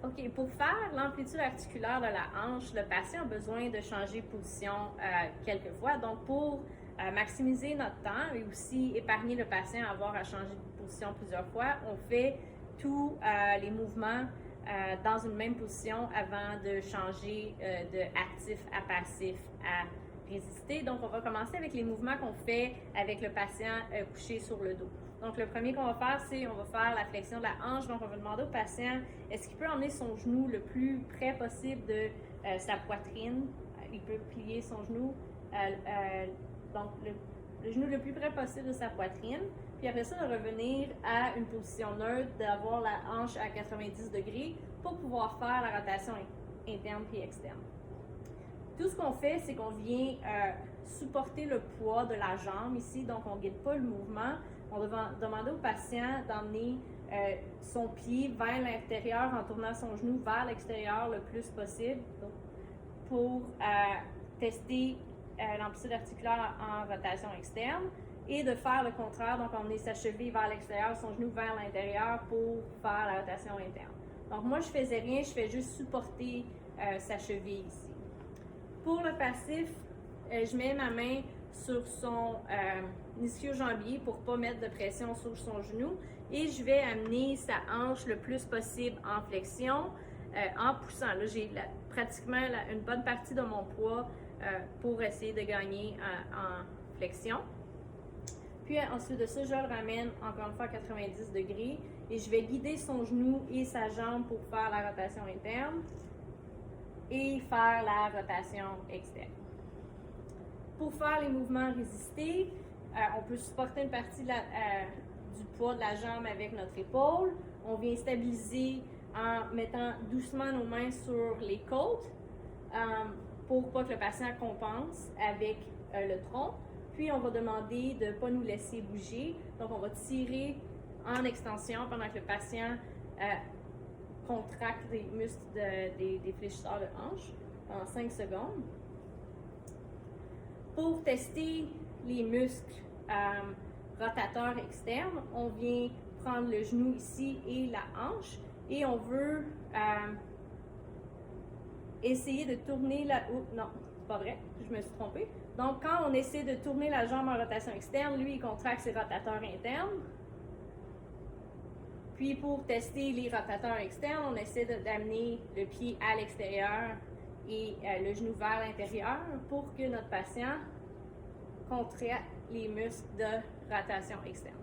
OK, pour faire l'amplitude articulaire de la hanche, le patient a besoin de changer de position quelques fois. Donc, pour maximiser notre temps et aussi épargner le patient à avoir à changer de position plusieurs fois, on fait tous les mouvements dans une même position avant de changer de actif à passif à résister. Donc, on va commencer avec les mouvements qu'on fait avec le patient couché sur le dos. Donc, le premier qu'on va faire, c'est on va faire la flexion de la hanche. Donc, on va demander au patient, est-ce qu'il peut emmener son genou le plus près possible de sa poitrine? Il peut plier son genou, donc le genou le plus près possible de sa poitrine. Puis après ça, de revenir à une position neutre, d'avoir la hanche à 90 degrés pour pouvoir faire la rotation interne puis externe. Tout ce qu'on fait, c'est qu'on vient supporter le poids de la jambe ici, donc on ne guide pas le mouvement. On va demander au patient d'emmener son pied vers l'intérieur en tournant son genou vers l'extérieur le plus possible pour tester l'amplitude articulaire en rotation externe et de faire le contraire, donc emmener sa cheville vers l'extérieur, son genou vers l'intérieur pour faire la rotation interne. Donc moi, je ne faisais rien, je fais juste supporter sa cheville ici. Pour le passif, je mets ma main sur son ischio-jambier pour ne pas mettre de pression sur son genou et je vais amener sa hanche le plus possible en flexion en poussant. Là, j'ai pratiquement une bonne partie de mon poids pour essayer de gagner en flexion. Puis ensuite de ça, je le ramène encore une fois à 90 degrés et je vais guider son genou et sa jambe pour faire la rotation interne et faire la rotation externe. Pour faire les mouvements résistés, on peut supporter une partie du poids de la jambe avec notre épaule. On vient stabiliser en mettant doucement nos mains sur les côtes pour pas que le patient compense avec le tronc. Puis on va demander de ne pas nous laisser bouger. Donc on va tirer en extension pendant que le patient contracte des muscles des fléchisseurs de hanche en 5 secondes. Pour tester les muscles rotateurs externes, on vient prendre le genou ici et la hanche et on veut essayer de tourner la... Oh, non, c'est pas vrai, je me suis trompée. Donc, quand on essaie de tourner la jambe en rotation externe, lui, il contracte ses rotateurs internes. Puis, pour tester les rotateurs externes, on essaie d'amener le pied à l'extérieur et le genou vers l'intérieur pour que notre patient contracte les muscles de rotation externe.